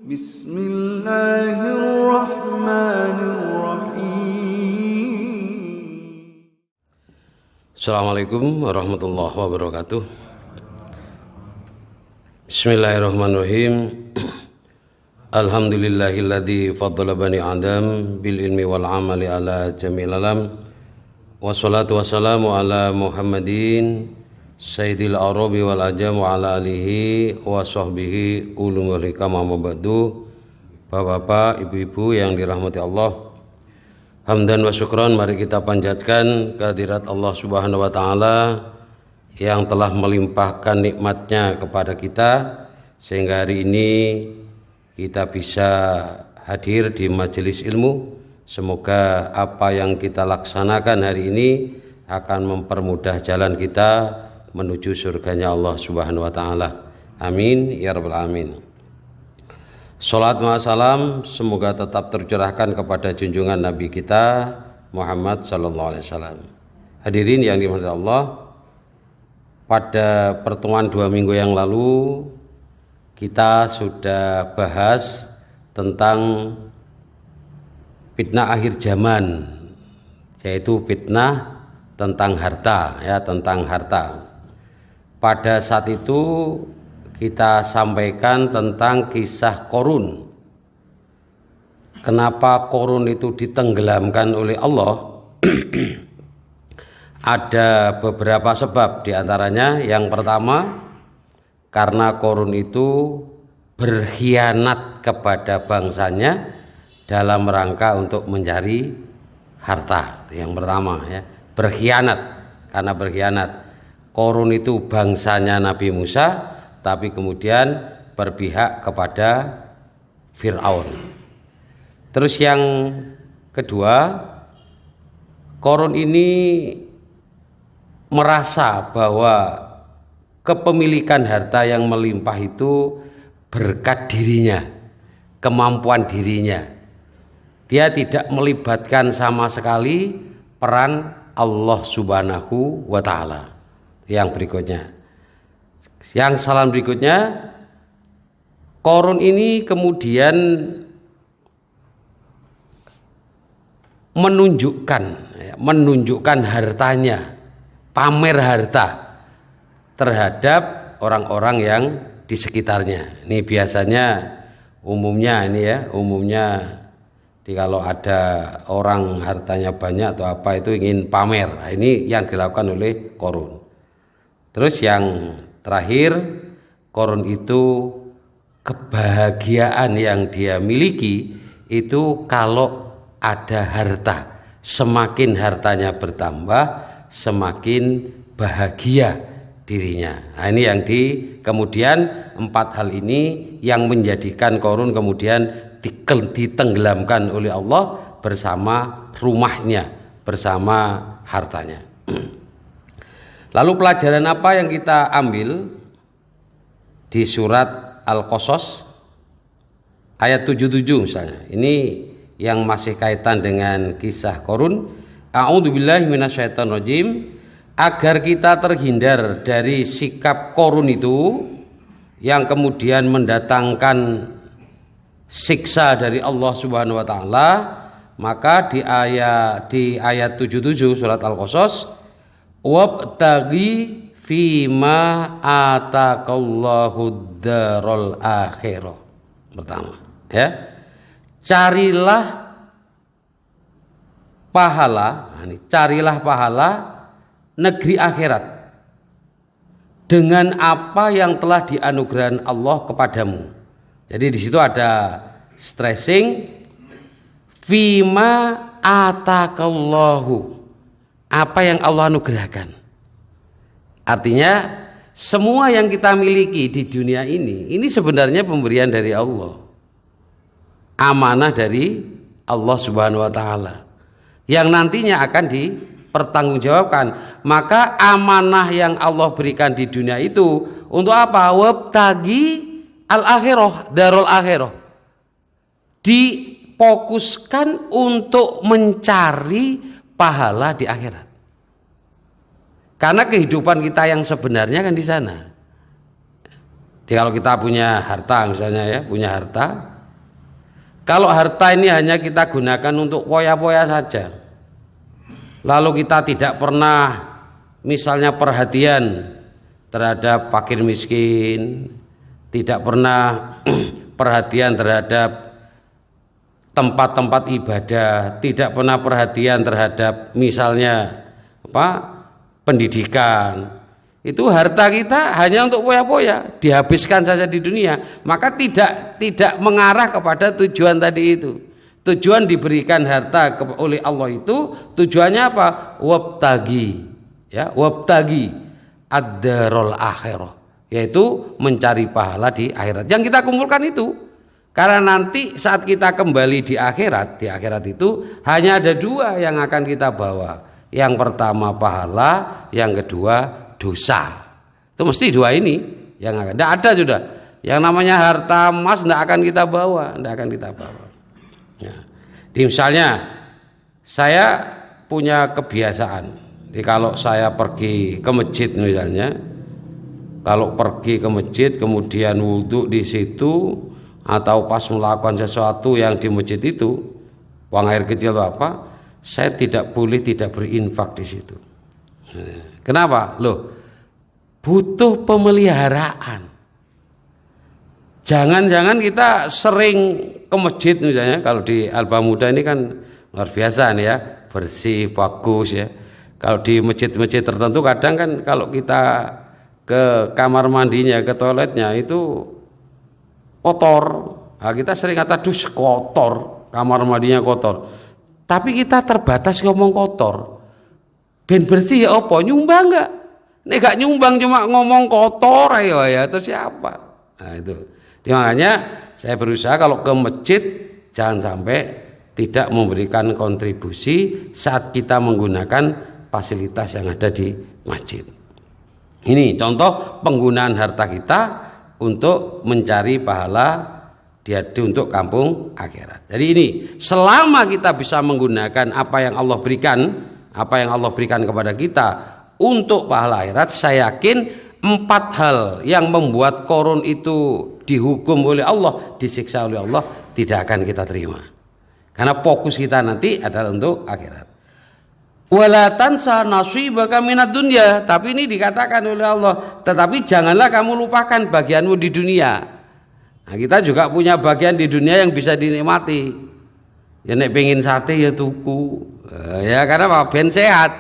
Bismillahirrahmanirrahim. Assalamualaikum warahmatullahi wabarakatuh. Bismillahirrahmanirrahim. Alhamdulillahilladzi faddala bani Adam bil ilmi wal amali ala jamil alam. Wassalatu wassalamu ala Muhammadin Sayyidil Arabi wal Ajam wa ala alihi wa sahbihi ulumul hikam amma ba'du. Bapak-bapak, ibu-ibu yang dirahmati Allah, hamdan wa syukran, mari kita panjatkan kehadirat Allah Subhanahu wa taala yang telah melimpahkan nikmatnya kepada kita sehingga hari ini kita bisa hadir di majelis ilmu. Semoga apa yang kita laksanakan hari ini akan mempermudah jalan kita menuju surganya Allah Subhanahu wa taala. Amin ya rabbal alamin. Salat wa salam semoga tetap tercurahkan kepada junjungan Nabi kita Muhammad sallallahu alaihi wasallam. Hadirin yang dimuliakan Allah, pada pertemuan 2 minggu yang lalu kita sudah bahas tentang fitnah akhir zaman, yaitu fitnah tentang harta, ya, tentang harta. Pada saat itu kita sampaikan tentang kisah Qarun. Kenapa Qarun itu ditenggelamkan oleh Allah? Ada beberapa sebab, diantaranya yang pertama karena Qarun itu berkhianat kepada bangsanya dalam rangka untuk mencari harta. Yang pertama, ya, berkhianat. Karena berkhianat, Qarun itu bangsanya Nabi Musa, tapi kemudian berpihak kepada Fir'aun. Terus yang kedua, Qarun ini merasa bahwa kepemilikan harta yang melimpah itu berkat dirinya, kemampuan dirinya. Dia tidak melibatkan sama sekali peran Allah Subhanahu wa taala. Yang berikutnya, yang salah berikutnya, Qarun ini kemudian menunjukkan hartanya, pamer harta terhadap orang-orang yang di sekitarnya. Ini biasanya umumnya kalau ada orang hartanya banyak atau apa itu ingin pamer. Nah, ini yang dilakukan oleh Qarun. Terus yang terakhir, Qarun itu kebahagiaan yang dia miliki itu kalau ada harta. Semakin hartanya bertambah, semakin bahagia dirinya. Nah, ini yang kemudian 4 hal ini yang menjadikan Qarun kemudian ditenggelamkan oleh Allah bersama rumahnya, bersama hartanya. Lalu pelajaran apa yang kita ambil di surat Al-Qasas ayat 77 misalnya. Ini yang masih kaitan dengan kisah Qarun. A'udzubillahi minasyaitonirrajim. Agar kita terhindar dari sikap Qarun itu yang kemudian mendatangkan siksa dari Allah Subhanahu wa taala, maka di ayat 77 surat Al-Qasas, wabtaghi fima atakallahu darul akhirah. Pertama, ya, carilah pahala negeri akhirat dengan apa yang telah dianugerahkan Allah kepadamu. Jadi di situ ada stressing fima atakallahu, apa yang Allah anugerahkan. Artinya semua yang kita miliki di dunia ini sebenarnya pemberian dari Allah, amanah dari Allah Subhanahu wa taala yang nantinya akan dipertanggungjawabkan. Maka amanah yang Allah berikan di dunia itu untuk apa? Wabtagi al-akhirah, darul akhirah, difokuskan untuk mencari pahala di akhirat. Karena kehidupan kita yang sebenarnya kan di sana. Jadi kalau kita punya harta misalnya, ya, punya harta, Kalau harta ini hanya kita gunakan untuk poya-poya saja, lalu kita tidak pernah misalnya perhatian terhadap fakir miskin, tidak pernah perhatian terhadap tempat-tempat ibadah, tidak pernah perhatian terhadap misalnya pendidikan, itu harta kita hanya untuk poya-poya, dihabiskan saja di dunia, maka tidak mengarah kepada tujuan tadi itu. Tujuan diberikan harta oleh Allah itu tujuannya apa? Wabtagi, ya, wabtagi ad-darul akhirah, yaitu mencari pahala di akhirat. Yang kita kumpulkan itu, karena nanti saat kita kembali di akhirat itu hanya ada dua yang akan kita bawa. Yang pertama pahala, yang kedua dosa. Itu mesti dua ini yang akan. Tidak ada sudah. Yang namanya harta emas tidak akan kita bawa, Ya. Misalnya saya punya kebiasaan. Jadi kalau saya pergi ke masjid misalnya, kalau pergi ke masjid kemudian wudhu di situ atau pas melakukan sesuatu yang di masjid itu, buang air kecil atau apa, saya tidak boleh tidak berinfak di situ. Kenapa? Loh, butuh pemeliharaan. Jangan-jangan kita sering ke masjid misalnya, kalau di Alba Muda ini kan luar biasa nih ya, bersih, bagus ya. Kalau di masjid-masjid tertentu kadang kan kalau kita ke kamar mandinya, ke toiletnya itu kotor. Nah, kita sering kata dus kotor, kamar mandinya kotor. Tapi kita terbatas ngomong kotor. Ben bersih ya apa? Nyumbang enggak? Nek gak nyumbang cuma ngomong kotor ayo ya, terus siapa? Nah itu. Makanya saya berusaha kalau ke masjid jangan sampai tidak memberikan kontribusi saat kita menggunakan fasilitas yang ada di masjid. Ini contoh penggunaan harta kita untuk mencari pahala untuk kampung akhirat. Jadi ini selama kita bisa menggunakan apa yang Allah berikan kepada kita untuk pahala akhirat, saya yakin 4 hal yang membuat korun itu dihukum oleh Allah, disiksa oleh Allah, tidak akan kita terima. Karena fokus kita nanti adalah untuk akhirat. Wala tansa nasibaka minad dunya, tapi ini dikatakan oleh Allah, tetapi janganlah kamu lupakan bagianmu di dunia. Nah, kita juga punya bagian di dunia yang bisa dinikmati. Ya nek pengen sate ya tuku. Ya karena apa? Ben sehat.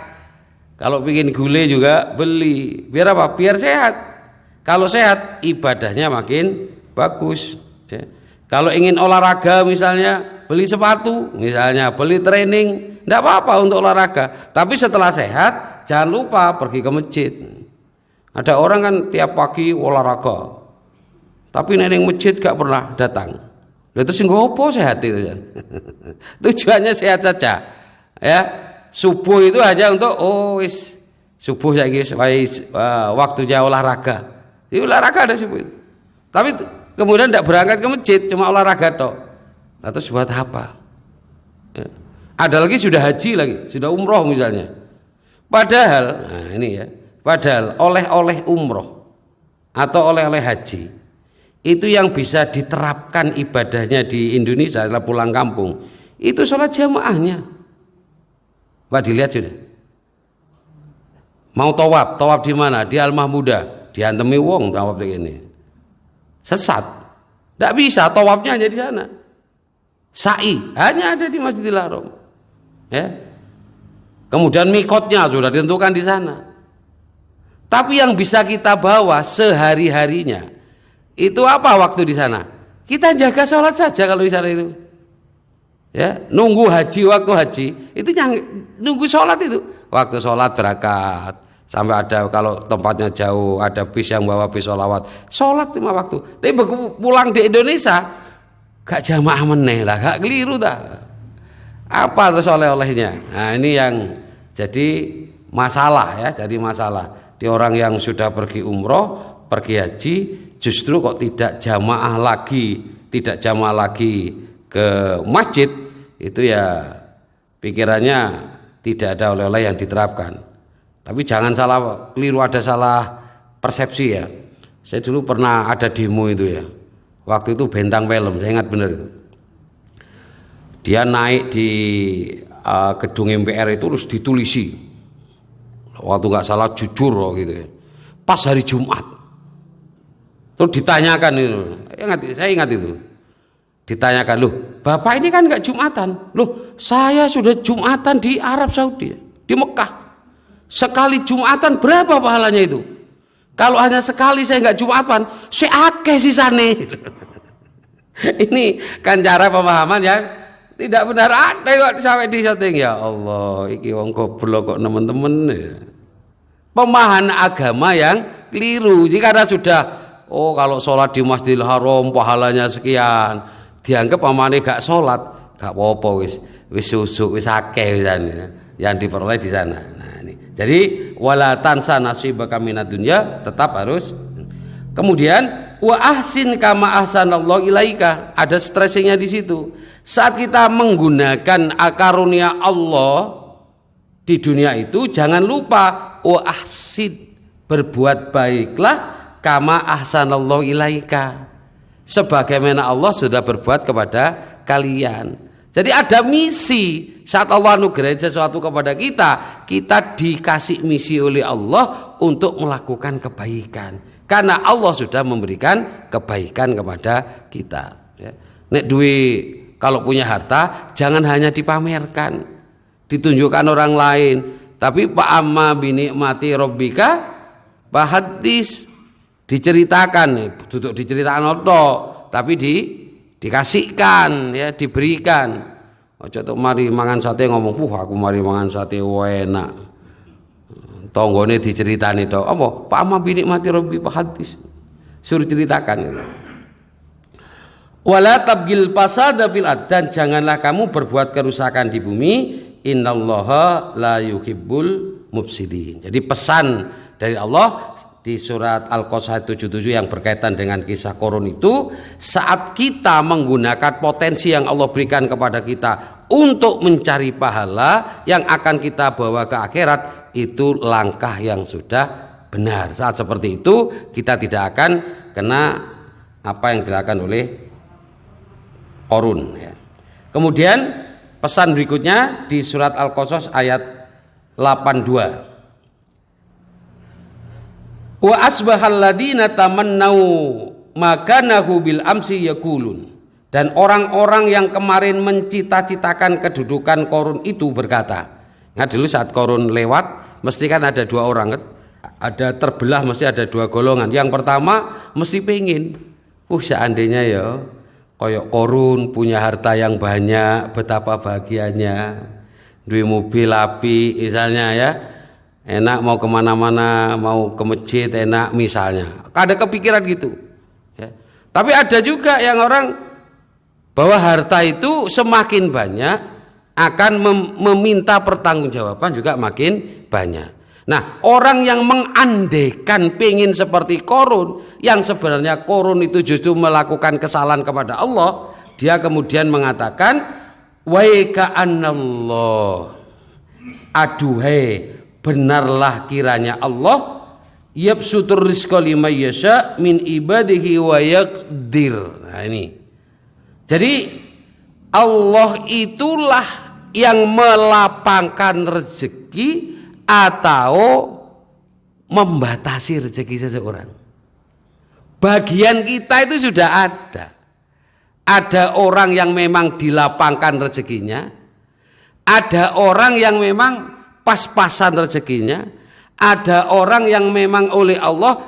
Kalau pengen gulai juga beli. Biar apa? Biar sehat. Kalau sehat ibadahnya makin bagus. Ya. Kalau ingin olahraga misalnya beli sepatu, misalnya beli training, tidak apa-apa untuk olahraga. Tapi setelah sehat jangan lupa pergi ke masjid. Ada orang kan tiap pagi olahraga, tapi neneng masjid gak pernah datang. Itu sing gopo sehat itu kan. Tujuannya sehat saja. Ya, subuh itu hanya untuk subuh ya guys, waktunya olahraga. Jadi olahraga ada subuh itu. Tapi kemudian tidak berangkat ke masjid, cuma olahraga tok. Nah, terus buat apa? Ya. Ada lagi sudah haji lagi, sudah umroh misalnya. Padahal, nah ini ya, padahal oleh-oleh umroh atau oleh-oleh haji itu yang bisa diterapkan ibadahnya di Indonesia setelah pulang kampung itu sholat jamaahnya. Pak dilihat sudah. Mau tawaf di mana? Di Al-Mahmudah, diantemi wong tawaf begini. Sesat. Tidak bisa, tawafnya hanya di sana. Sa'i hanya ada di Masjidil Haram. Ya. Kemudian mikotnya sudah ditentukan di sana. Tapi yang bisa kita bawa sehari-harinya itu apa waktu di sana? Kita jaga sholat saja kalau di sana itu. Ya, nunggu haji, waktu haji itu nunggu sholat itu. Waktu sholat berangkat sampai ada kalau tempatnya jauh ada bis yang bawa bis sholawat. Sholat 5 waktu. Tapi pulang di Indonesia gak jamaah meneh lah, gak keliru dah. Apa terus oleh-olehnya? Nah ini yang jadi masalah ya, jadi masalah. Di orang yang sudah pergi umroh, pergi haji, justru kok tidak jamaah lagi ke masjid, itu ya pikirannya tidak ada oleh-oleh yang diterapkan. Tapi jangan salah, keliru, ada salah persepsi ya. Saya dulu pernah ada demo itu ya, waktu itu Bentang Film, saya ingat benar itu. Dia naik di gedung MPR itu terus ditulisi, waktu nggak salah jujur loh gitu ya. Pas hari Jumat, terus ditanyakan itu, saya ingat itu, ditanyakan, loh Bapak ini kan nggak Jumatan, loh saya sudah Jumatan di Arab Saudi, di Mekah, sekali Jumatan berapa pahalanya itu? Kalau hanya sekali saya nggak Jumatan, saya akeh sisane. Ini kan cara pemahaman yang tidak benar, ada kok sampai di setting. Ya Allah, iki wong goblok kok teman-teman ya. Pemahaman agama yang keliru. Jadi karena sudah, oh kalau sholat di Masjidil Haram pahalanya sekian, dianggap pamane gak sholat, gak apa-apa, wis susuk, wis akeh yang diperoleh di sana. Nah, ini. Jadi wala tansa nasibaka minad dunya, tetap harus. Kemudian wa ahsin kama ahsanallahu ilaika, ada stressingnya di situ. Saat kita menggunakan karunia Allah di dunia itu, jangan lupa wa ahsin, berbuat baiklah kama ahsanallahu ilaika, sebagaimana Allah sudah berbuat kepada kalian. Jadi ada misi. Saat Allah anugerahi sesuatu kepada kita, kita dikasih misi oleh Allah untuk melakukan kebaikan, karena Allah sudah memberikan kebaikan kepada kita. Nek duwe, kalau punya harta jangan hanya dipamerkan, ditunjukkan orang lain, tapi Pak amma binikmati rabbika bahadis, diceritakan, duduk diceritakan tapi dikasihkan, ya, diberikan. Ojo tok mari mangan sate ngomong, aku mari mangan sate enak. Tonggone diceritani tok. Apa? Pak amma binikmati rabbi bahadis. Suruh ceritakan gitu. Wala tabgil fasada fil ard, dan janganlah kamu berbuat kerusakan di bumi. Innallaha la yuhibbul mufsidin. Jadi pesan dari Allah di surat Al-Qasas 77 yang berkaitan dengan kisah Qarun itu, saat kita menggunakan potensi yang Allah berikan kepada kita untuk mencari pahala yang akan kita bawa ke akhirat, itu langkah yang sudah benar. Saat seperti itu kita tidak akan kena apa yang dilakukan oleh Qarun, ya. Kemudian pesan berikutnya di surat Al-Qasas ayat 82. Wa asbahal ladina tamannau makanahu bil amsi yaqulun, dan orang-orang yang kemarin mencita-citakan kedudukan Qarun itu berkata. Nah, dulu saat Qarun lewat mesti kan ada dua orang kan? Ada terbelah, mesti ada dua golongan. Yang pertama mesti pengen, seandainya ya koyok Qarun punya harta yang banyak, betapa bahagianya, duwe mobil api misalnya, ya, enak mau kemana-mana, mau ke masjid enak misalnya, ada kepikiran gitu, ya. Tapi ada juga yang orang bahwa harta itu semakin banyak akan meminta pertanggungjawaban juga makin banyak. Nah, orang yang mengandekan pengen seperti Qarun, yang sebenarnya Qarun itu justru melakukan kesalahan kepada Allah, dia kemudian mengatakan wa ka'annallah, aduhai benarlah kiranya Allah yabsutur rizqa liman yasha min ibadihi wa yaqdir. Nah, ini. Jadi Allah itulah yang melapangkan rezeki atau membatasi rezeki seseorang. Bagian kita itu sudah ada. Ada orang yang memang dilapangkan rezekinya, ada orang yang memang pas-pasan rezekinya, ada orang yang memang oleh Allah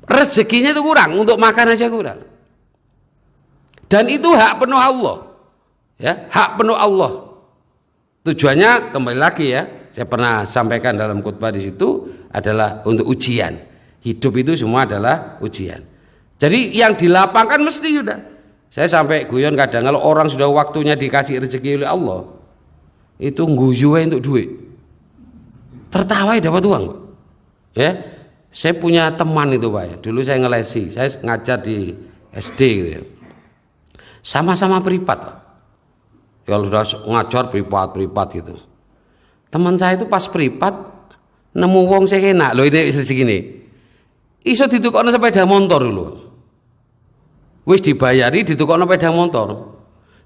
rezekinya itu kurang, untuk makan aja kurang. Dan itu hak penuh Allah, ya, hak penuh Allah. Tujuannya kembali lagi, ya, saya pernah sampaikan dalam khutbah di situ, adalah untuk ujian. Hidup itu semua adalah ujian. Jadi yang dilapangkan mesti sudah. Saya sampai guyon kadang, kalau orang sudah waktunya dikasih rezeki oleh Allah, itu guyu untuk duit, tertawa dapat uang, ya. Saya punya teman itu, Pak, ya. Dulu saya ngelesi, saya ngajar di SD gitu, ya. Sama-sama privat, kalau sudah ngajar privat gitu. Teman saya itu pas privat nemu wong saya enak loh, ini segini, iso ditukokno sepeda motor dulu, wis dibayari ditukokno sepeda motor.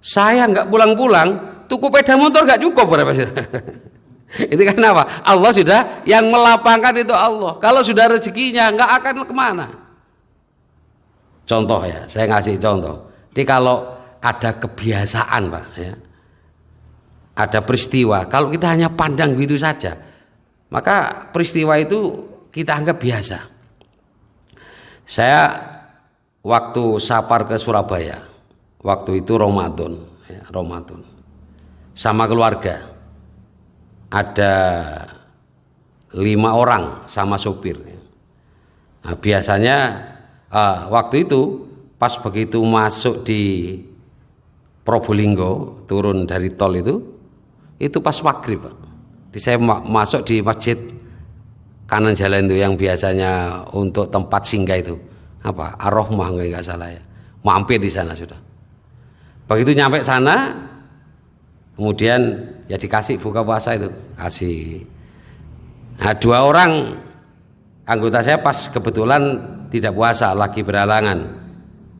Saya nggak pulang-pulang, tuku sepeda motor nggak cukup berapa sih? Itu kan apa? Allah sudah yang melapangkan itu Allah. Kalau sudah rezekinya nggak akan kemana. Contoh ya, saya ngasih contoh. Jadi kalau ada kebiasaan Pak, ya, ada peristiwa. Kalau kita hanya pandang begitu saja, maka peristiwa itu kita anggap biasa. Saya waktu safar ke Surabaya, waktu itu Ramadan, ya, Ramadan, sama keluarga, ada 5 orang sama sopir. Nah, biasanya waktu itu pas begitu masuk di Probolinggo, turun dari tol itu pas maghrib Pak. Jadi saya masuk di masjid kanan jalan itu yang biasanya untuk tempat singgah itu apa Ar-Rahmah nggak salah ya, mampir di sana sudah. Begitu nyampe sana, kemudian ya dikasih buka puasa itu kasih. Nah 2 orang anggota saya pas kebetulan tidak puasa, lagi berhalangan,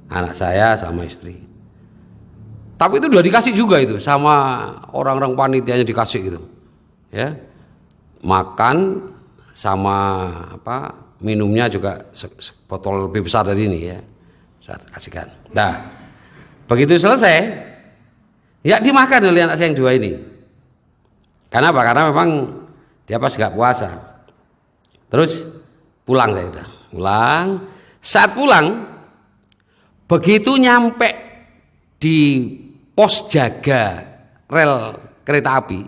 anak saya sama istri. Tapi itu udah dikasih juga itu sama orang-orang panitianya, dikasih gitu ya, makan sama apa minumnya juga botol lebih besar dari ini ya, saya kasihkan. Nah begitu selesai ya dimakan oleh anak saya yang 2 ini. Karena apa? Karena memang dia pas nggak puasa. Terus pulang, saya udah pulang. Saat pulang, begitu nyampe di pos jaga rel kereta api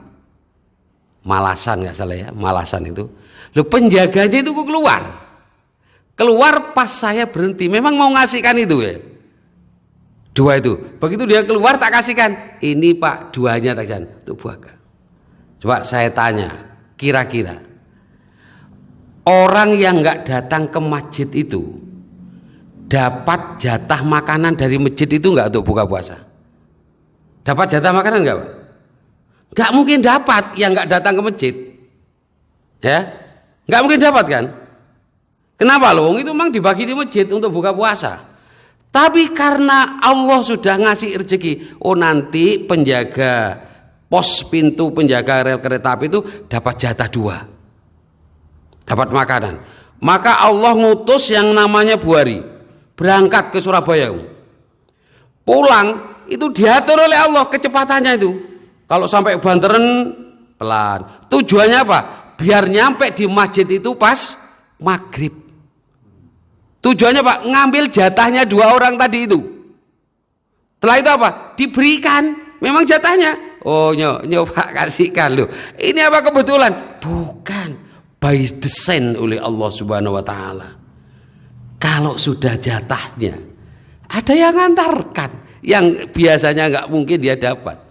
Malasan nggak salah ya, Malasan itu, lo penjaganya itu keluar pas saya berhenti, memang mau ngasihkan itu ya, 2 itu. Begitu dia keluar tak kasihkan, ini Pak 2-nya tak kasihkan, tuh buaka. Coba saya tanya, kira-kira orang yang nggak datang ke masjid itu dapat jatah makanan dari masjid itu nggak untuk buka puasa? Dapat jatah makanan nggak Pak? Nggak mungkin dapat yang nggak datang ke masjid, ya nggak mungkin dapat kan? Kenapa loh? Itu memang dibagi di masjid untuk buka puasa. Tapi karena Allah sudah ngasih rezeki, oh nanti penjaga pos pintu penjaga rel kereta api itu dapat jatah 2, dapat makanan. Maka Allah ngutus yang namanya Buari berangkat ke Surabaya, pulang itu diatur oleh Allah kecepatannya itu. Kalau sampai Banten pelan. Tujuannya apa? Biar nyampe di masjid itu pas maghrib. Tujuannya Pak, ngambil jatahnya 2 orang tadi itu. Setelah itu apa? Diberikan. Memang jatahnya. Oh nyoba kasihkan loh. Ini apa kebetulan? Bukan. By design oleh Allah Subhanahu Wa Taala. Kalau sudah jatahnya, ada yang ngantarkan, yang biasanya nggak mungkin dia dapat.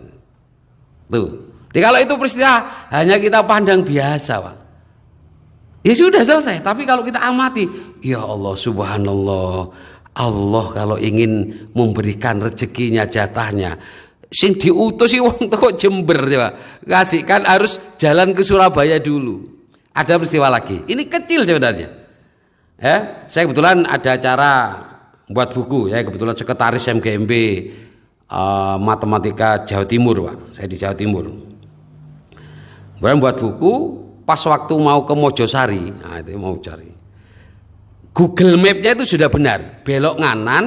Tuh. Jadi kalau itu peristiwa hanya kita pandang biasa, Pak. Ya sudah selesai. Tapi kalau kita amati, ya Allah Subhanallah, Allah kalau ingin memberikan rezekinya, jatahnya, sing diutus sih wong teko Jember ya, kasihkan harus jalan ke Surabaya dulu. Ada peristiwa lagi. Ini kecil sebenarnya. Ya, saya kebetulan ada acara buat buku. Saya kebetulan sekretaris MGMB Matematika Jawa Timur, Pak. Saya di Jawa Timur. Kemudian buat buku, pas waktu mau ke Mojosari, nah itu mau cari. Google Map-nya itu sudah benar, belok nganan,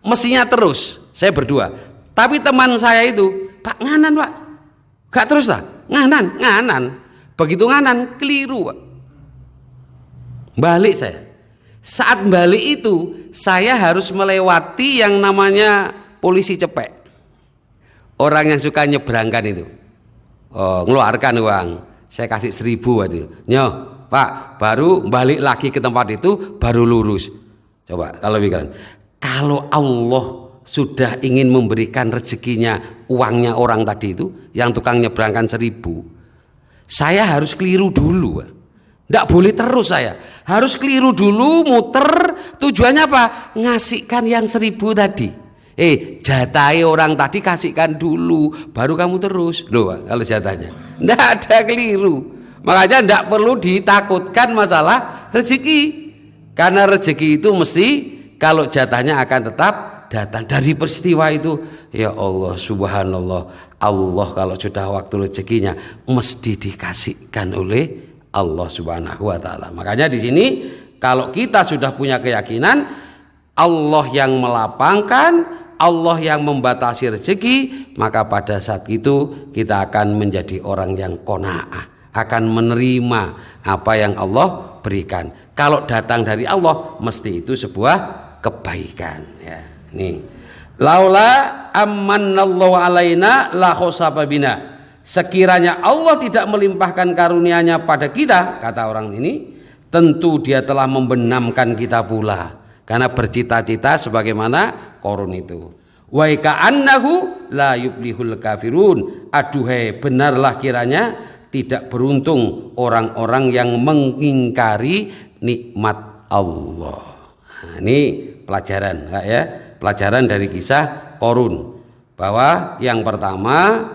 mestinya terus. Saya berdua. Tapi teman saya itu, Pak nganan Pak, gak terus lah, nganan. Begitu nganan, keliru Pak. Balik saya. Saat balik itu, saya harus melewati yang namanya polisi cepek. Orang yang suka nyebrangkan itu. Oh, ngeluarkan uang. Saya kasih 1.000 waktu itu. Pak, baru balik lagi ke tempat itu, baru lurus. Coba kalau pikiran, kalau Allah sudah ingin memberikan rezekinya, uangnya orang tadi itu, yang tukang nyebrangkan 1.000, saya harus keliru dulu. Tidak boleh terus saya. Harus keliru dulu, muter. Tujuannya apa? Ngasihkan yang 1.000 tadi. Jatai orang tadi kasihkan dulu, baru kamu terus. Loh, kalau jatahnya. Tidak ada keliru. Makanya tidak perlu ditakutkan masalah rezeki. Karena rezeki itu mesti kalau jatahnya akan tetap datang dari peristiwa itu, ya Allah, subhanallah, Allah kalau sudah waktu rezekinya mesti dikasihkan oleh Allah Subhanahu wa taala. Makanya di sini kalau kita sudah punya keyakinan Allah yang melapangkan, Allah yang membatasi rezeki, maka pada saat itu kita akan menjadi orang yang qanaah, akan menerima apa yang Allah berikan. Kalau datang dari Allah mesti itu sebuah kebaikan ya. Nih. Laula amannallahu alaina la khosaba bina. Sekiranya Allah tidak melimpahkan karunia-Nya pada kita, kata orang ini, tentu Dia telah membenamkan kita pula. Karena bercita-cita sebagaimana Qarun itu. Wa ka'annahu la yublihul kafirun. Aduhai, benarlah kiranya tidak beruntung orang-orang yang mengingkari nikmat Allah. Nah, ini pelajaran ya, pelajaran dari kisah Qarun, bahwa yang pertama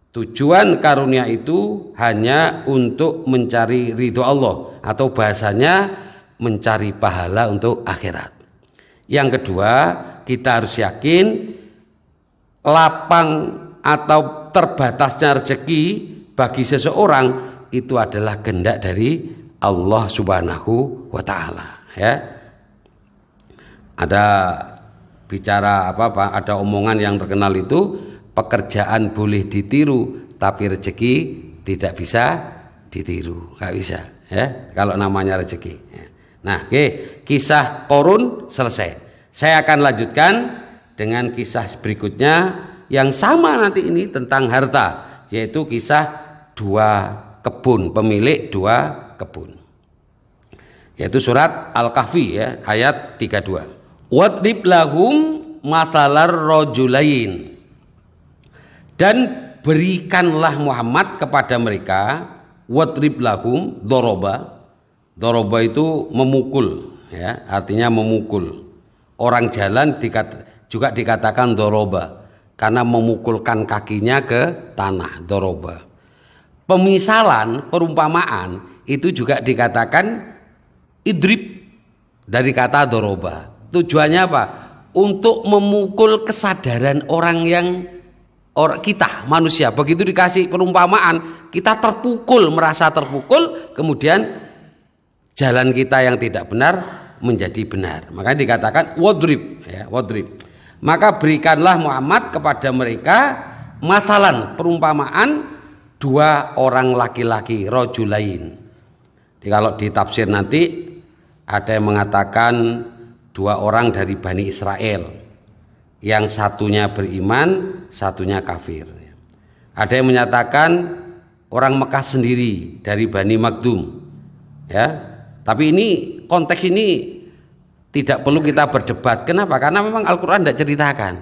tujuan karunia itu hanya untuk mencari ridho Allah, atau bahasanya mencari pahala untuk akhirat. Yang kedua, kita harus yakin lapang atau terbatasnya rezeki bagi seseorang itu adalah kehendak dari Allah Subhanahu wa taala ya. Ada bicara apa, ada omongan yang terkenal itu, pekerjaan boleh ditiru tapi rezeki tidak bisa ditiru, nggak bisa ya kalau namanya rezeki. Nah, kisah Qarun selesai. Saya akan lanjutkan dengan kisah berikutnya yang sama nanti ini tentang harta, yaitu kisah dua kebun, pemilik dua kebun. Yaitu surat Al-Kahfi ya, ayat 32. Wadrib lahum mathalar rajulain. Dan berikanlah Muhammad kepada mereka, wadrib lahum, doroba. Doroba itu memukul ya, artinya memukul. Orang jalan juga dikatakan doroba karena memukulkan kakinya ke tanah, doroba. Pemisalan, perumpamaan itu juga dikatakan idrib dari kata doroba. Tujuannya apa? Untuk memukul kesadaran orang kita manusia. Begitu dikasih perumpamaan, kita terpukul, merasa terpukul, kemudian jalan kita yang tidak benar menjadi benar. Makanya dikatakan wadrib ya, wadrib. Maka berikanlah Muhammad kepada mereka masalan, perumpamaan dua orang laki-laki, rajulain. Jadi kalau ditafsir nanti ada yang mengatakan dua orang dari Bani Israel, yang satunya beriman, satunya kafir. Ada yang menyatakan orang Mekah sendiri dari Bani Magdum ya. Tapi ini konteks ini tidak perlu kita berdebat. Kenapa? Karena memang Al-Quran tidak ceritakan.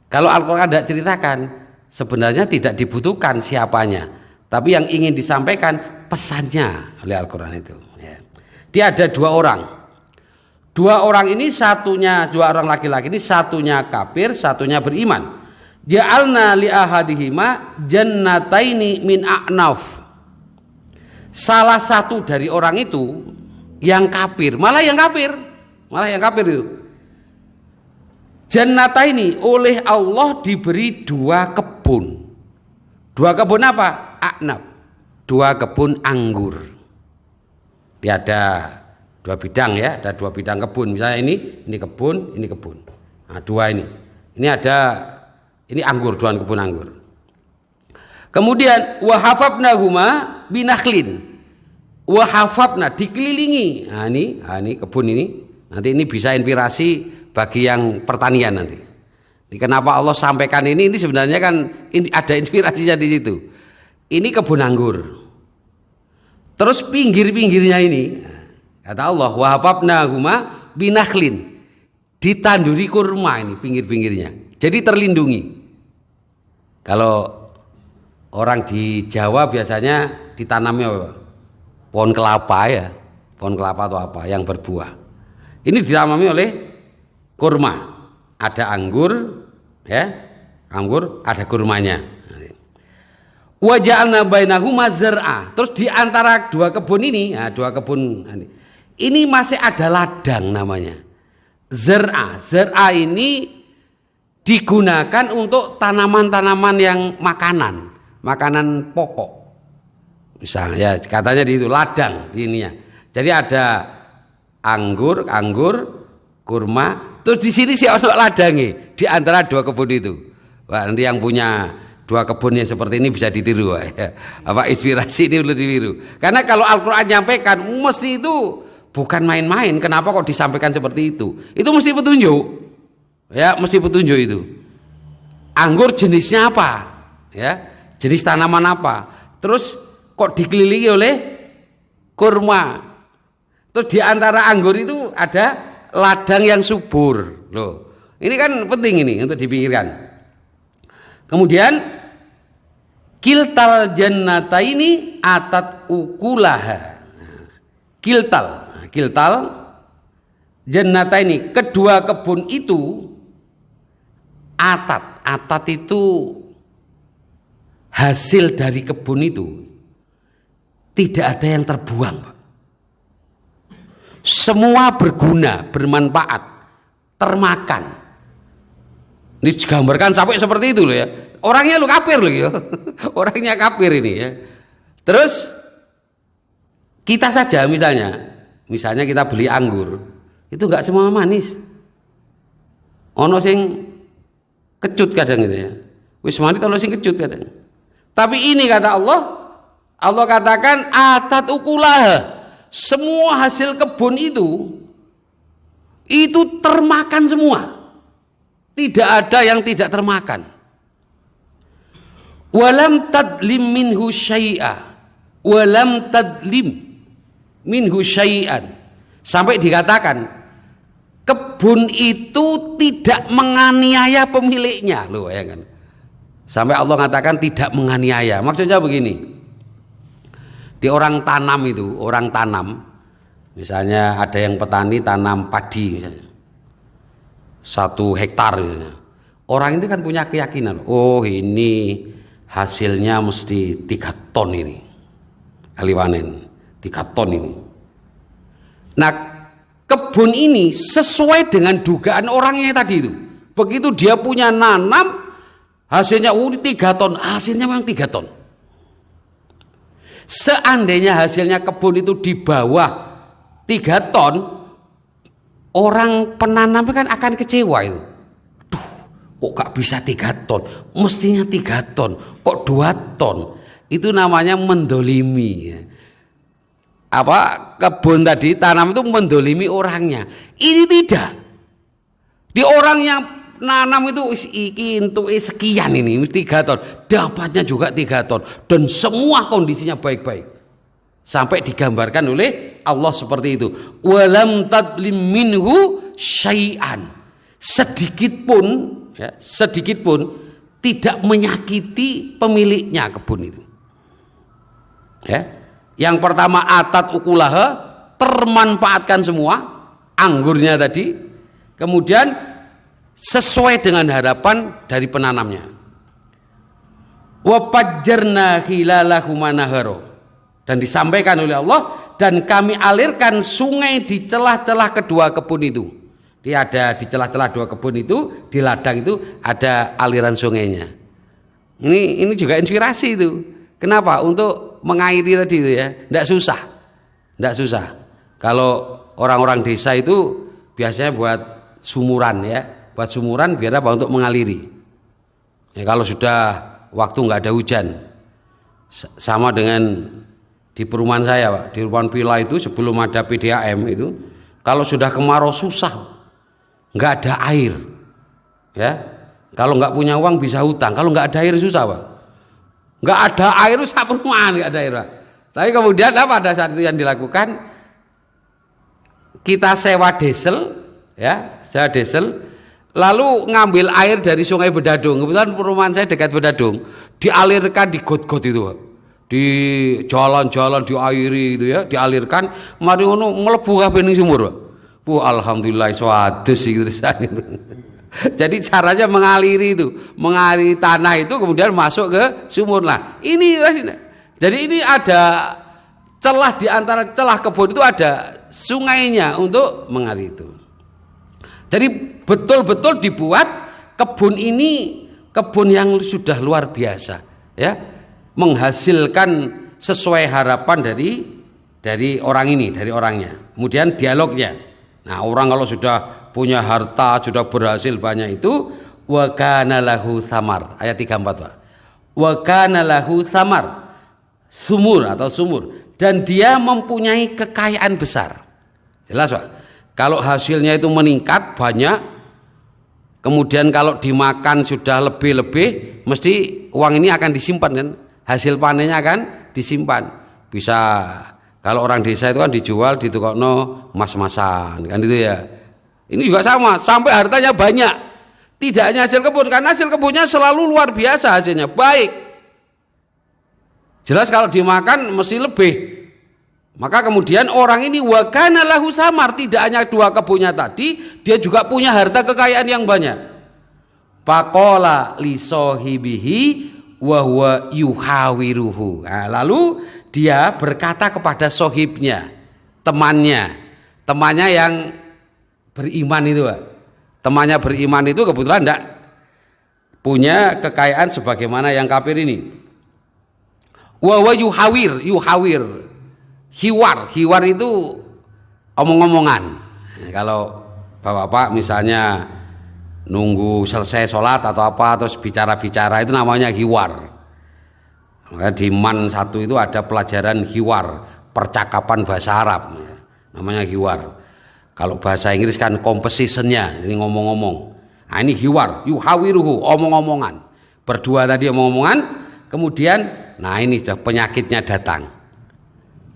Kalau Al-Quran tidak ceritakan, sebenarnya tidak dibutuhkan siapanya, tapi yang ingin disampaikan pesannya oleh Al-Quran itu ya. Dia ada dua orang. Dua orang ini dua orang laki-laki ini satunya kafir, satunya beriman. Ja'alna li ahadihima jannataini min a'naf. Salah satu dari orang itu yang kafir, malah yang kafir itu. Jannataini, oleh Allah diberi dua kebun. Dua kebun apa? A'naf. Dua kebun anggur. Dia ada dua bidang ya, ada dua bidang kebun. Misalnya ini kebun, ini kebun. Nah, dua ini. Ini anggur, dua kebun anggur. Kemudian wahafabnahuma binakhlin. Wahafabna, dikelilingi. Nah, ini kebun ini. Nanti ini bisa inspirasi bagi yang pertanian nanti. Ini kenapa Allah sampaikan ini sebenarnya kan ini ada inspirasinya di situ. Ini kebun anggur. Terus pinggir-pinggirnya ini, kata Allah, wahafabnahuma binakhlin, ditanduri kurma ini pinggir-pinggirnya. Jadi terlindungi. Kalau orang di Jawa biasanya ditanamnya apa? Pohon kelapa ya, pohon kelapa atau apa yang berbuah. Ini ditanami oleh kurma. Ada anggur ya, anggur ada kurmanya. Wa ja'alna bainahuma zar'a. Terus di antara dua kebun ini, dua kebun ini masih ada ladang namanya. Zar'a. Zar'a ini digunakan untuk tanaman-tanaman yang makanan pokok. Misalnya ya katanya di itu ladang ininya. Jadi ada anggur, kurma, terus di sini si ono ladangi di antara dua kebun itu. Wah, nanti yang punya dua kebun yang seperti ini bisa ditiru ya. Apa inspirasi ini perlu ditiru. Karena kalau Al-Qur'an nyampaikan mesti itu bukan main-main. Kenapa kok disampaikan seperti itu? Itu mesti petunjuk. Ya, mesti petunjuk itu. Anggur jenisnya apa? Ya, jenis tanaman apa? Terus kok dikelilingi oleh kurma. Terus di antara anggur itu ada ladang yang subur. Loh, ini kan penting ini untuk dipikirkan. Kemudian kiltal jannataini atat ukulaha. Kiltal jannataini, kedua kebun itu atat itu hasil dari kebun itu tidak ada yang terbuang, Pak. Semua berguna, bermanfaat, termakan. Ini digambarkan sampai seperti itu loh ya. Orangnya lu kafir loh ya. Orangnya kafir ini ya. Terus kita saja misalnya kita beli anggur, itu enggak semua manis. Ono sing kecut kadang gitu ya. Wis manis ono sing kecut kadang. Tapi ini kata Allah katakan atat ukulah. Semua hasil kebun itu termakan semua. Tidak ada yang tidak termakan. Walam tadlim minhu syai'an. Sampai dikatakan kebun itu tidak menganiaya pemiliknya. Loh, ya kan? Sampai Allah mengatakan tidak menganiaya. Maksudnya begini. Di orang tanam, misalnya ada yang petani tanam padi misalnya, 1 hektar misalnya. Orang itu kan punya keyakinan, oh ini hasilnya mesti 3 ton ini kali panen, 3 ton ini. Nah, kebun ini sesuai dengan dugaan orangnya tadi itu. Begitu dia punya nanam, hasilnya 3 ton, hasilnya memang 3 ton. Seandainya hasilnya kebun itu di bawah 3 ton, orang penanam kan akan kecewa itu. Duh, kok gak bisa 3 ton? Mestinya 3 ton, kok 2 ton? Itu namanya mendolimi. Kebun tadi tanam itu mendolimi orangnya. Ini tidak. Di orang yang nanam itu untuk sekian ini 3 ton, dapatnya juga 3 ton dan semua kondisinya baik-baik, sampai digambarkan oleh Allah seperti itu. Walam tadlim minhu syai'an, sedikit pun tidak menyakiti pemiliknya kebun itu. Ya, yang pertama atat ukulaha, termanfaatkan semua anggurnya tadi, kemudian sesuai dengan harapan dari penanamnya. Wa fajjarna khilalahu manaharo, dan disampaikan oleh Allah, dan kami alirkan sungai di celah-celah kedua kebun itu. Dia ada di celah-celah 2 kebun itu, di ladang itu ada aliran sungainya. Ini juga inspirasi itu. Kenapa? Untuk mengairi tadi itu ya, enggak susah. Kalau orang-orang desa itu biasanya buat sumuran ya. Buat sumuran biar apa? Untuk mengaliri. Ya, kalau sudah waktu nggak ada hujan, sama dengan di perumahan saya, Pak, di perumahan villa itu sebelum ada PDAM itu, kalau sudah kemarau susah, nggak ada air. Ya, kalau nggak punya uang bisa hutang. Kalau nggak ada air susah, Pak. Nggak ada air, susah perumahan nggak ada air, Pak. Tapi kemudian apa pada saat itu yang dilakukan? Kita sewa diesel, lalu ngambil air dari Sungai Bedadung. Kebetulan perumahan saya dekat Bedadung, dialirkan di got-got itu, Pak. Di jalan-jalan diairi itu ya, dialirkan, mari ngono mlebu kabeh ning sumur, Pak. Alhamdulillah swadus itu. Jadi caranya mengaliri tanah itu kemudian masuk ke sumur lah. Jadi ini ada celah, di antara celah kebun itu ada sungainya untuk mengalir itu. Jadi betul-betul dibuat kebun ini kebun yang sudah luar biasa, ya, menghasilkan sesuai harapan dari orang ini, dari orangnya. Kemudian dialognya. Nah, orang kalau sudah punya harta, sudah berhasil banyak itu, wa kana lahu thamar. Ayat 34, Pak. Wa kana lahu thamar. Sumur atau sumur, dan dia mempunyai kekayaan besar. Jelas, Pak. Kalau hasilnya itu meningkat banyak, kemudian kalau dimakan sudah lebih-lebih, mesti uang ini akan disimpan kan? Hasil panennya akan disimpan. Bisa kalau orang desa itu kan dijual di tukokno mas-masan kan itu ya. Ini juga sama, sampai hartanya banyak. Tidak hanya hasil kebun, karena hasil kebunnya selalu luar biasa hasilnya, baik. Jelas kalau dimakan mesti lebih. Maka kemudian orang ini wa kana lahu samar, tidak hanya 2 kebunnya tadi, dia juga punya harta kekayaan yang banyak. Faqala li sahibihi wa huwa yuhawiruhu. Nah, lalu dia berkata kepada sohibnya, temannya yang beriman itu, Pak. Temannya beriman itu kebetulan tidak punya kekayaan sebagaimana yang kafir ini. Wa huwa yuhawir, hiwar itu omong-omongan. Kalau bapak-bapak misalnya nunggu selesai sholat atau apa terus bicara-bicara, itu namanya hiwar. Maka di MAN 1 itu ada pelajaran hiwar, percakapan bahasa Arab, namanya hiwar. Kalau bahasa Inggris kan compositionnya, ini ngomong-ngomong. Nah, ini hiwar, yuhawiruhu, omong-omongan. Berdua tadi omong-omongan, kemudian nah ini sudah penyakitnya datang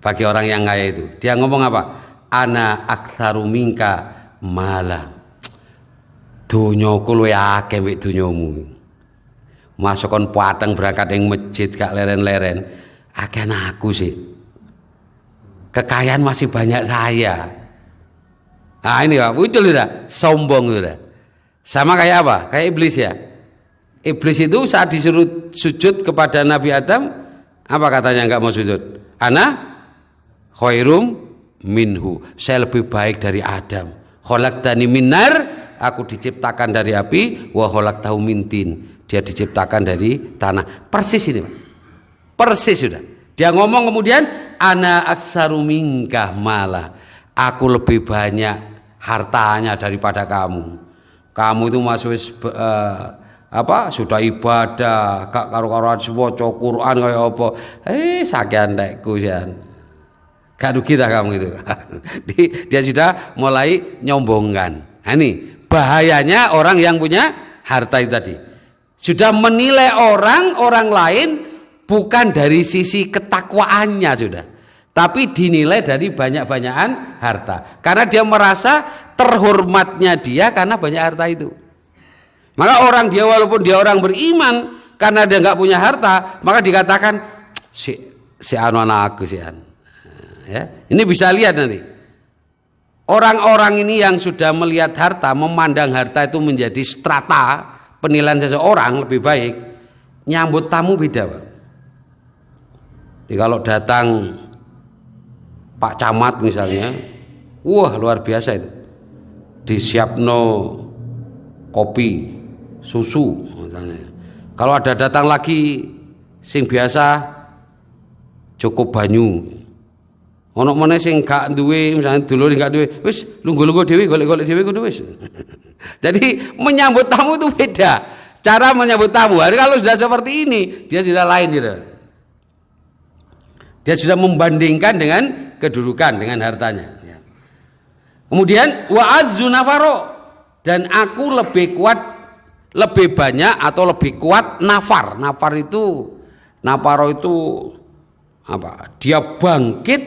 bagi orang yang kaya itu. Dia ngomong apa? Ana aktsaru minka mala. Dunyaku luwih akeh mbek dunyamu. Masukkan pateng berangkat yang masjid gak leren-leren, akeh aku sih. Kekayaan masih banyak saya. Nah ini Pak, muncul sudah, sombong sudah. Sama kayak apa? Kayak iblis ya. Iblis itu saat disuruh sujud kepada Nabi Adam, apa katanya nggak mau sujud? Ana khairum minhu, saya lebih baik dari Adam. Khalaqtani min nar, aku diciptakan dari api, wa khalaqtahu min tin, dia diciptakan dari tanah. Persis ini, Pak. Persis sudah. Dia ngomong kemudian ana aktsaru minka mala, aku lebih banyak hartanya daripada kamu. Kamu itu masuk sudah ibadah, gak karo-karoan waca Quran kaya apa. Sakian tekku jan. Gak rugi dah kamu itu. Dia sudah mulai nyombongkan. Nah, ini bahayanya orang yang punya harta itu tadi. Sudah menilai orang lain bukan dari sisi ketakwaannya sudah, tapi dinilai dari banyak-banyakan harta. Karena dia merasa terhormatnya dia karena banyak harta itu. Maka orang dia walaupun dia orang beriman, karena dia nggak punya harta, maka dikatakan si anu anakku si an. Ya, ini bisa lihat nanti. Orang-orang ini yang sudah melihat harta, memandang harta itu menjadi strata penilaian seseorang lebih baik, nyambut tamu beda, Pak. Jadi kalau datang Pak Camat misalnya, wah luar biasa itu, disiapno kopi, susu misalnya. Kalau ada datang lagi sing biasa cukup banyu. Ono meneh sing gak duwe, misalnya dulur gak duwe, wis lungguh-lungguh dhewe, golek-golek dhewe kudu wis. Jadi menyambut tamu itu beda. Cara menyambut tamu. Hari kalau sudah seperti ini, dia sudah lain gitu. Dia sudah membandingkan dengan kedudukan, dengan hartanya. Kemudian wa azzu nafaro, dan aku lebih kuat, lebih banyak atau lebih kuat nafar. Nafaro itu apa? Dia bangkit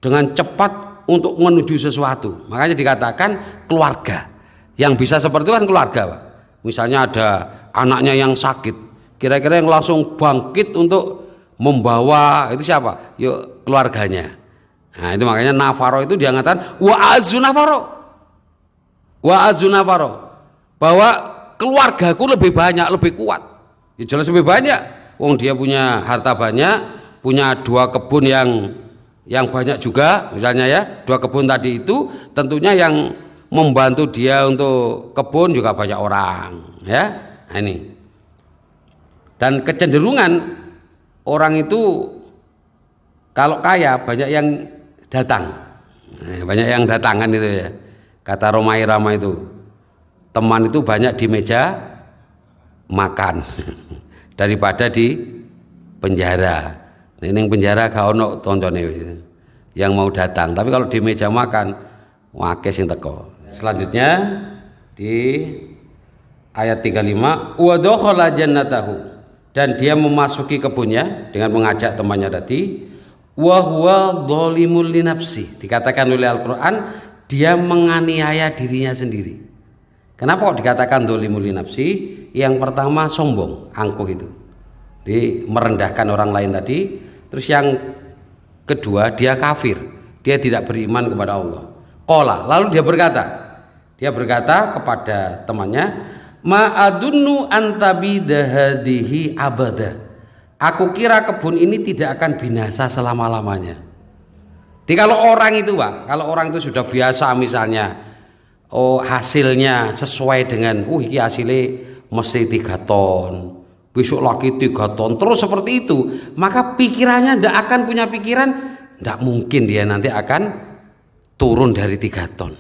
dengan cepat untuk menuju sesuatu. Makanya dikatakan keluarga. Yang bisa seperti itu kan keluarga, Pak. Misalnya ada anaknya yang sakit, kira-kira yang langsung bangkit untuk membawa itu siapa? Yuk keluarganya. Nah itu makanya nafaro itu dia mengatakan wa azzu nafaro, bahwa keluargaku lebih banyak, lebih kuat. Ya jelas lebih banyak. Wong dia punya harta banyak, punya 2 kebun yang banyak juga, misalnya ya 2 kebun tadi itu tentunya yang membantu dia untuk kebun juga banyak orang, ya. Nah, ini. Dan kecenderungan orang itu kalau kaya banyak yang datang, banyak yang datangan itu ya. Kata Romai Rama itu, teman itu banyak di meja makan daripada di penjara. Ini penjara gak ono toncone yang mau datang. Tapi kalau di meja makan, wake sing teko. Selanjutnya di ayat 35, wa dakhala jannatahu, dan dia memasuki kebunnya dengan mengajak temannya tadi, wa huwa dhalimul li nafsi. Dikatakan oleh Al-Qur'an dia menganiaya dirinya sendiri. Kenapa kok dikatakan dhalimul li nafsi? Yang pertama sombong, angkuh itu. Jadi merendahkan orang lain tadi. Terus yang kedua dia kafir. Dia tidak beriman kepada Allah. Qala, lalu dia berkata kepada temannya, ma'adunnu antabidahadihi abada. Aku kira kebun ini tidak akan binasa selama-lamanya. Jadi kalau orang itu Pak, kalau orang itu sudah biasa misalnya, hasilnya sesuai dengan, ini hasilnya mesti 3 ton, besok lagi 3 ton, terus seperti itu, maka pikirannya tidak akan punya pikiran, tidak mungkin dia nanti akan turun dari 3 ton.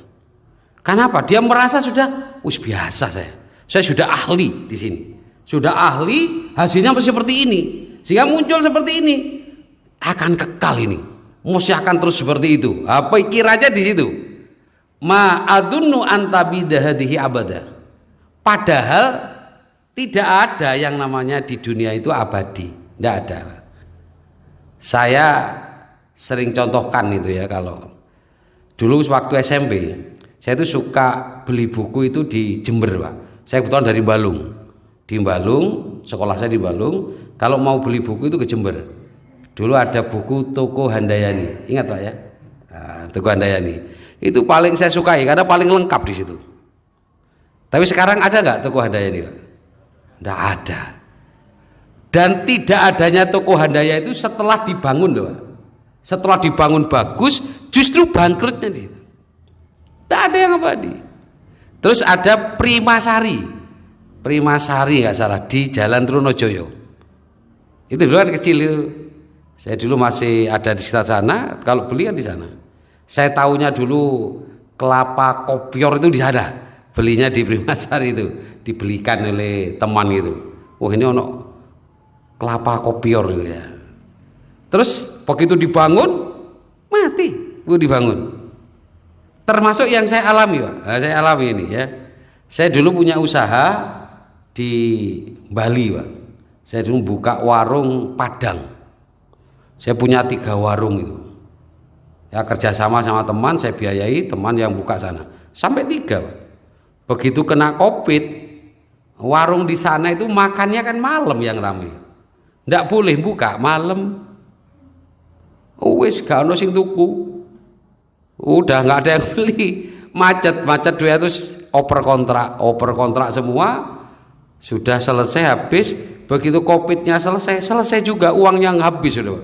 Kenapa? Dia merasa sudah, biasa saya sudah ahli di sini, sudah ahli, hasilnya seperti ini, sehingga muncul seperti ini, akan kekal ini, mesti akan terus seperti itu. Apa pikirannya di situ? Ma'adunnu antabidahadihi abada. Padahal tidak ada yang namanya di dunia itu abadi, tidak ada. Saya sering contohkan itu ya, kalau dulu waktu SMP, saya itu suka beli buku itu di Jember Pak. Saya kebetulan dari Balung. Di Balung, sekolah saya di Balung. Kalau mau beli buku itu ke Jember. Dulu ada buku Toko Handayani. Ingat Pak ya? Nah, Toko Handayani. Itu paling saya sukai karena paling lengkap di situ. Tapi sekarang ada nggak Toko Handayani Pak? Nggak ada. Dan tidak adanya Toko Handaya itu setelah dibangun Pak. Setelah dibangun bagus, justru bangkrutnya di situ. Nggak ada yang abadi. Terus ada Primasari nggak salah di Jalan Trunojoyo. Itu dulu kan kecil itu. Saya dulu masih ada di sekitar sana. Kalau beli kan di sana. Saya tahunya dulu kelapa kopior itu di sana. Belinya di Primasari itu, dibelikan oleh teman gitu. Ini ono kelapa kopior gitu ya. Terus begitu dibangun mati. Dibangun. Termasuk yang saya alami Pak. Nah, saya alami ini ya. Saya dulu punya usaha di Bali Pak. Saya dulu buka warung Padang. Saya punya 3 warung itu. Ya kerjasama sama teman, saya biayai teman yang buka sana. Sampai 3 Pak. Begitu kena Covid, warung di sana itu makannya kan malam yang ramai. Nggak boleh buka malam. Wis gak ono sing tuku. Udah nggak ada yang beli, macet 200, oper kontrak semua, sudah selesai habis. Begitu Covidnya selesai juga uang yang habis sudah,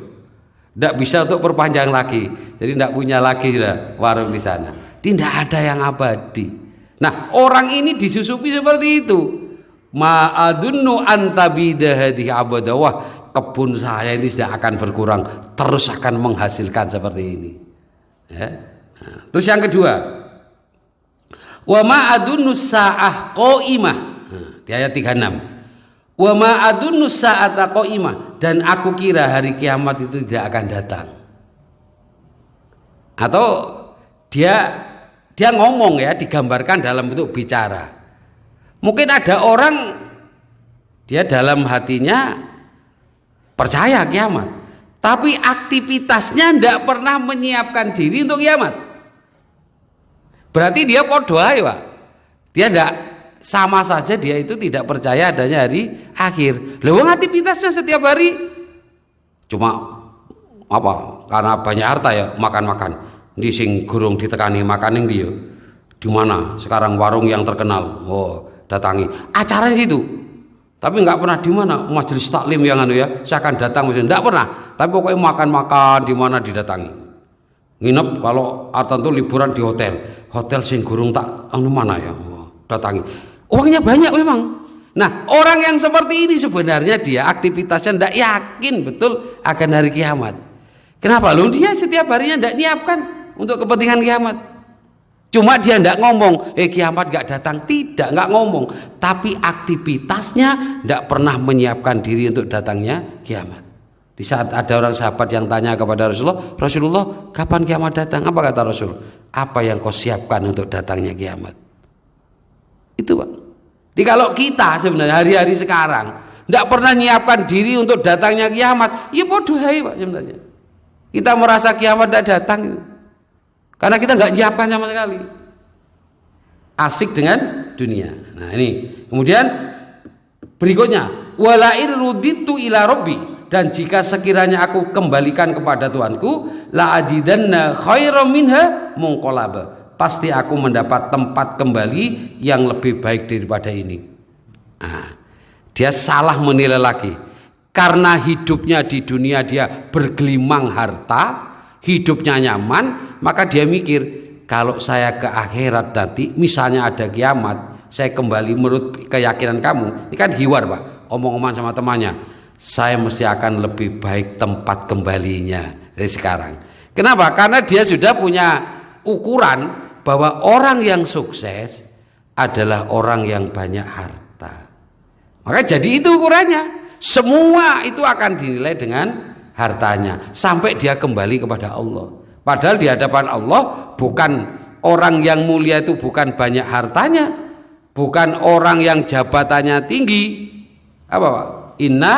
nggak bisa untuk perpanjang lagi, jadi nggak punya lagi sudah warung di sana. Tidak ada yang abadi. Nah orang ini disusupi seperti itu. Ma'adunnu antabidahadihi abada. Wah, kebun saya ini tidak akan berkurang, terus akan menghasilkan seperti ini ya. Nah, terus yang kedua, wa ma'adunnu sa'ah qaimah. Di ayat 36, wa ma'adunnu sa'ata qaimah, dan aku kira hari kiamat itu tidak akan datang. Atau dia ngomong ya, digambarkan dalam bentuk bicara. Mungkin ada orang dia dalam hatinya percaya kiamat, tapi aktivitasnya tidak pernah menyiapkan diri untuk kiamat. Berarti dia podo ae Pak. Dia tidak, sama saja dia itu tidak percaya adanya hari akhir. Lha wong aktivitasnya setiap hari cuma apa? Karena banyak harta ya, makan-makan. Ndi sing gurung ditekani makan ning ndi yo? Di mana? Sekarang warung yang terkenal. Datangi. Acaranya situ. Tapi nggak pernah di mana majelis taklim yang anu ya, saya akan datang, enggak pernah. Tapi pokoknya makan-makan di mana didatangi. Nginep kalau tertentu liburan di hotel sing gurung tak anu mana ya datangi. Uangnya banyak memang. Nah, orang yang seperti ini sebenarnya dia aktivitasnya tidak yakin betul akan hari kiamat. Kenapa? Loh, dia setiap harinya tidak nyiapkan untuk kepentingan kiamat. Cuma dia tidak ngomong, kiamat gak datang. Tidak, gak ngomong. Tapi aktivitasnya tidak pernah menyiapkan diri untuk datangnya kiamat. Di saat ada orang sahabat yang tanya kepada Rasulullah, kapan kiamat datang? Apa kata Rasul? Apa yang kau siapkan untuk datangnya kiamat? Itu Pak. Jadi kalau kita sebenarnya hari-hari sekarang tidak pernah menyiapkan diri untuk datangnya kiamat, ya bodoh hai Pak sebenarnya. Kita merasa kiamat tidak datang itu. Karena kita nggak menyiapkan sama sekali. Asik dengan dunia. Nah ini. Kemudian berikutnya, walair ruditu ila robbi, dan jika sekiranya aku kembalikan kepada Tuhanku, la ajidanna khairam minha munqalaba, pasti aku mendapat tempat kembali yang lebih baik daripada ini. Nah, dia salah menilai lagi. Karena hidupnya di dunia dia bergelimang harta, hidupnya nyaman, maka dia mikir, kalau saya ke akhirat nanti, misalnya ada kiamat, saya kembali menurut keyakinan kamu. Ini kan hiwar Pak, omong-omongan sama temannya, saya mesti akan lebih baik tempat kembalinya dari sekarang. Kenapa? Karena dia sudah punya ukuran bahwa orang yang sukses adalah orang yang banyak harta. Maka jadi itu ukurannya. Semua itu akan dinilai dengan hartanya sampai dia kembali kepada Allah. Padahal di hadapan Allah bukan orang yang mulia itu bukan banyak hartanya, bukan orang yang jabatannya tinggi. Apa Pak? Inna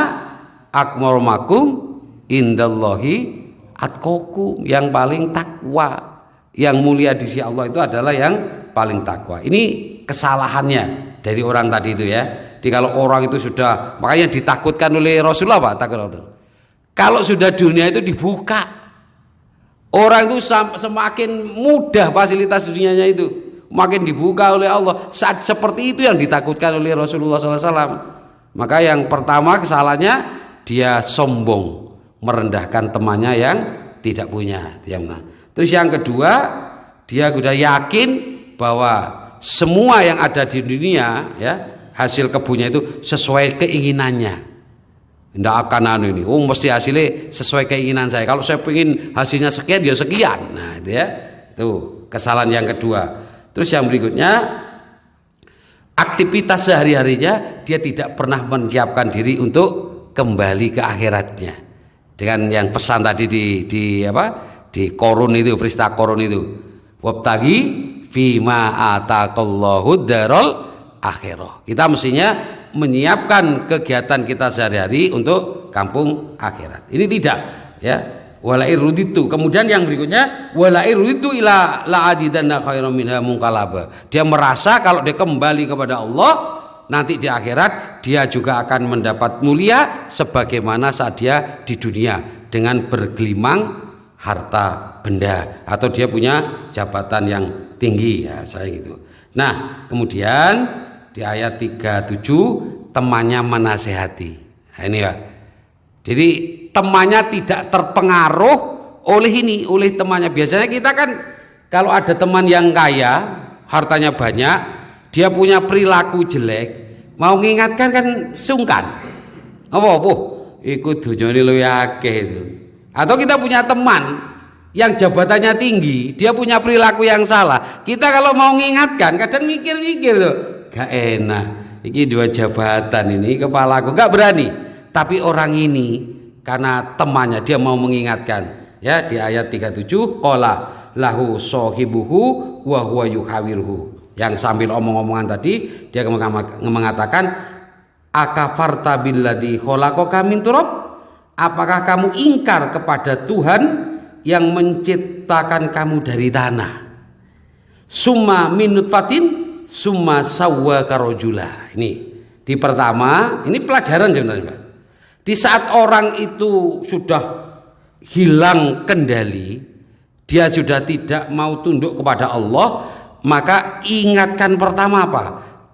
akmarumakum indallahi atqakum, yang paling takwa, yang mulia di sisi Allah itu adalah yang paling takwa. Ini kesalahannya dari orang tadi itu ya. Jadi kalau orang itu sudah, makanya ditakutkan oleh Rasulullah Pak, kalau sudah dunia itu dibuka, orang itu semakin mudah fasilitas dunianya itu, makin dibuka oleh Allah. Saat seperti itu yang ditakutkan oleh Rasulullah SAW. Maka yang pertama kesalahannya, dia sombong, merendahkan temannya yang tidak punya. Terus yang kedua, dia sudah yakin bahwa semua yang ada di dunia ya, hasil kebunnya itu sesuai keinginannya. Tidak akan ini, mesti hasilnya sesuai keinginan saya. Kalau saya ingin hasilnya sekian, ya sekian. Nah itu ya, itu kesalahan yang kedua. Terus yang berikutnya, aktivitas sehari-harinya dia tidak pernah menyiapkan diri untuk kembali ke akhiratnya. Dengan yang pesan tadi di Korun itu, peristiwa Korun itu, wabtagi fima ataqallahu darul akhirah. Kita mestinya menyiapkan kegiatan kita sehari-hari untuk kampung akhirat. Ini tidak ya. Walair ruditu. Kemudian yang berikutnya, walair ruditu ila la'ajidanna khairam minha munqalaba. Dia merasa kalau dia kembali kepada Allah nanti di akhirat dia juga akan mendapat mulia sebagaimana saat dia di dunia dengan bergelimang harta benda atau dia punya jabatan yang tinggi ya, saya gitu. Nah, kemudian di ayat 37 temannya menasehati. Nah, ini ya. Jadi temannya tidak terpengaruh oleh temannya. Biasanya kita kan kalau ada teman yang kaya, hartanya banyak, dia punya perilaku jelek, mau mengingatkan kan sungkan. Apa? Ikut dunyane luwih akeh itu. Atau kita punya teman yang jabatannya tinggi, dia punya perilaku yang salah. Kita kalau mau mengingatkan kadang mikir-mikir tuh. Gak enak, ini dua jabatan ini kepalaku, gak berani. Tapi orang ini karena temannya dia mau mengingatkan ya. Di ayat 37 qala lahu sahibuhu wa huwa yuhawirhu, yang sambil omong-omongan tadi dia mengatakan akafarta billadzi khalaqaka min turab, apakah kamu ingkar kepada Tuhan yang menciptakan kamu dari tanah, summa min nutfatin summa sawwa karojula. Ini di pertama, ini pelajaran sebenarnya Pak. Di saat orang itu sudah hilang kendali, dia sudah tidak mau tunduk kepada Allah, maka ingatkan pertama apa?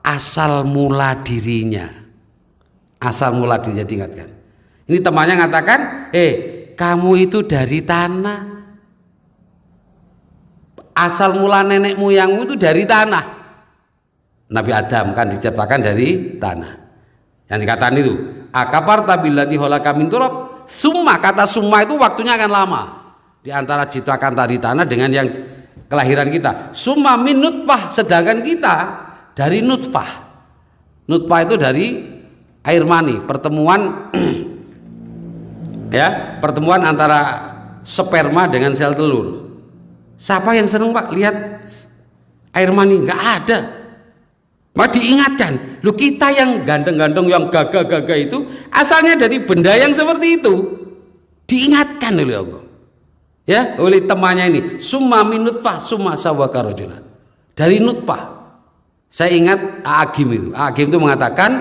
Asal mula dirinya. Asal mula dirinya diingatkan. Ini temannya mengatakan, kamu itu dari tanah. asal mula nenek moyangmu itu dari tanah. Nabi Adam kan diciptakan dari tanah. Yang dikatakan itu, akafarta billati khalaqaka min turab. Summa, kata summa itu waktunya akan lama. Di antara ciptakan dari tanah dengan yang kelahiran kita. Summa min nutfah, sedangkan kita dari nutfah. Nutfah itu dari air mani, pertemuan ya, pertemuan antara sperma dengan sel telur. Siapa yang seneng Pak lihat air mani? Nggak ada. Maka diingatkan, lu kita yang ganteng-ganteng, yang gagah-gagah itu asalnya dari benda yang seperti itu. Diingatkan oleh Allah. Ya, oleh temannya ini, summa min nutfah summa sawwaka rajula. Dari nutfah. Saya ingat Agim itu. Agim itu mengatakan,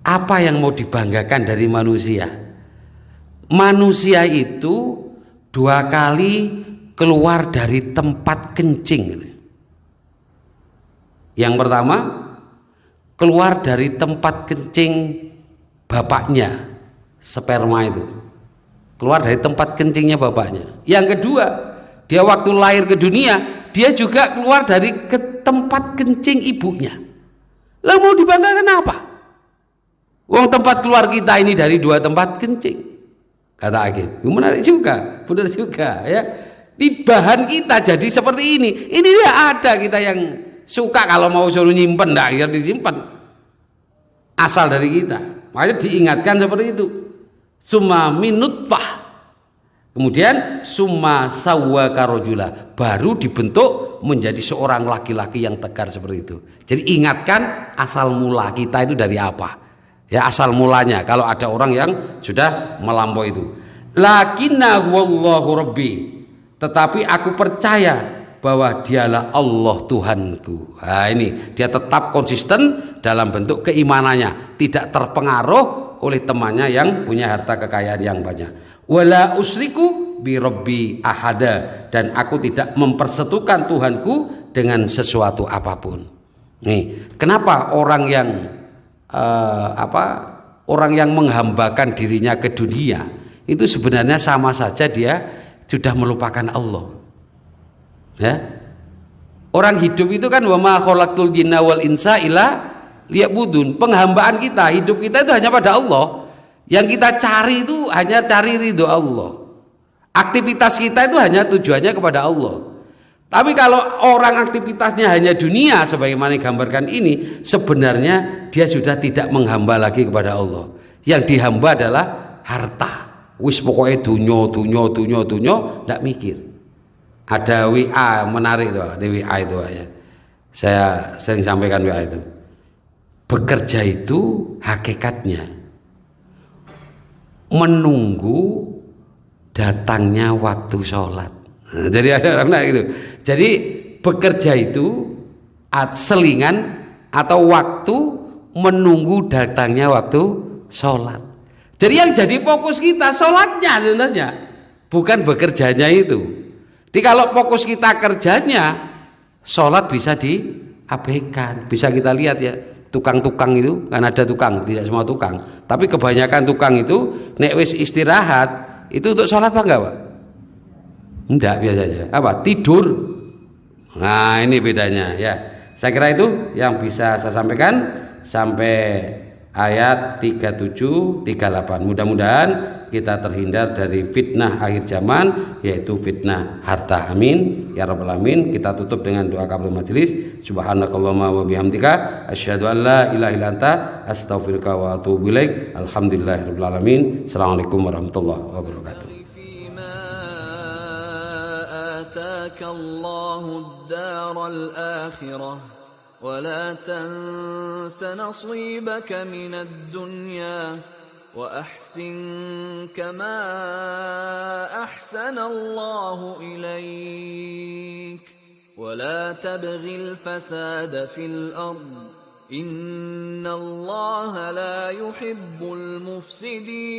apa yang mau dibanggakan dari manusia? Manusia itu 2 kali keluar dari tempat kencing. Yang pertama, keluar dari tempat kencing bapaknya, sperma itu. Keluar dari tempat kencingnya bapaknya. Yang kedua, dia waktu lahir ke dunia, dia juga keluar dari tempat kencing ibunya. Lalu mau dibanggakan apa? Uang tempat keluar kita ini dari 2 tempat kencing. Kata Agim, menarik juga, benar juga ya. Di bahan kita jadi seperti ini. Ini dia ada kita yang suka kalau mau suruh nyimpen, enggak ya disimpan. Asal dari kita. Makanya diingatkan seperti itu. Summa min nutfah. Kemudian summa sawwaka rajula, baru dibentuk menjadi seorang laki-laki yang tegar seperti itu. Jadi ingatkan asal mula kita itu dari apa? Ya, asal mulanya kalau ada orang yang sudah melampaui itu. Lakinna wallahu rabbi. Tetapi aku percaya bahwa dialah Allah Tuhanku. Nah, ini dia tetap konsisten dalam bentuk keimanannya, tidak terpengaruh oleh temannya yang punya harta kekayaan yang banyak. Wala usriku bi rabbi ahada, dan aku tidak mempersekutukan Tuhanku dengan sesuatu apapun. Nih, kenapa orang yang orang yang menghambakan dirinya ke dunia itu sebenarnya sama saja dia sudah melupakan Allah. Ya. Orang hidup itu kan wa ma khalaqtul jinna wal insa illa liya'budun. Penghambaan kita, hidup kita itu hanya pada Allah. Yang kita cari itu hanya cari ridho Allah. Aktivitas kita itu hanya tujuannya kepada Allah. Tapi kalau orang aktivitasnya hanya dunia sebagaimana digambarkan ini, sebenarnya dia sudah tidak menghamba lagi kepada Allah. Yang dihamba adalah harta. Wis pokoknya dunyo, tidak mikir. Ada WA menarik itu, ada WA itu ya. Saya sering sampaikan WA itu. Bekerja itu hakikatnya menunggu datangnya waktu sholat. Nah, jadi ada orang itu. Jadi bekerja itu selingan atau waktu menunggu datangnya waktu sholat. Jadi yang jadi fokus kita sholatnya sebenarnya, bukan bekerjanya itu. Jadi kalau fokus kita kerjanya, sholat bisa diabaikan. Bisa kita lihat ya, tukang-tukang itu kan ada tukang, tidak semua tukang. Tapi kebanyakan tukang itu nek wis istirahat itu untuk sholat apa enggak Pak? Enggak, biasanya apa? Tidur. Nah ini bedanya ya. Saya kira itu yang bisa saya sampaikan sampai ayat 37 38. Mudah-mudahan kita terhindar dari fitnah akhir zaman, yaitu fitnah harta. Amin ya rabbal alamin. Kita tutup dengan doa kafaratul majelis. Subhanakallahumma wa bihamdika asyhadu an la ilaha illa anta astaghfiruka wa atubu ilaik. Alhamdulillahirabbil alamin. Assalamualaikum warahmatullahi wabarakatuh. آتاك الله الدار الآخرة ولا تنس نصيبك من الدنيا وأحسن كما أحسن الله إليك ولا تبغ الفساد في الأرض إن الله لا يحب المفسدين.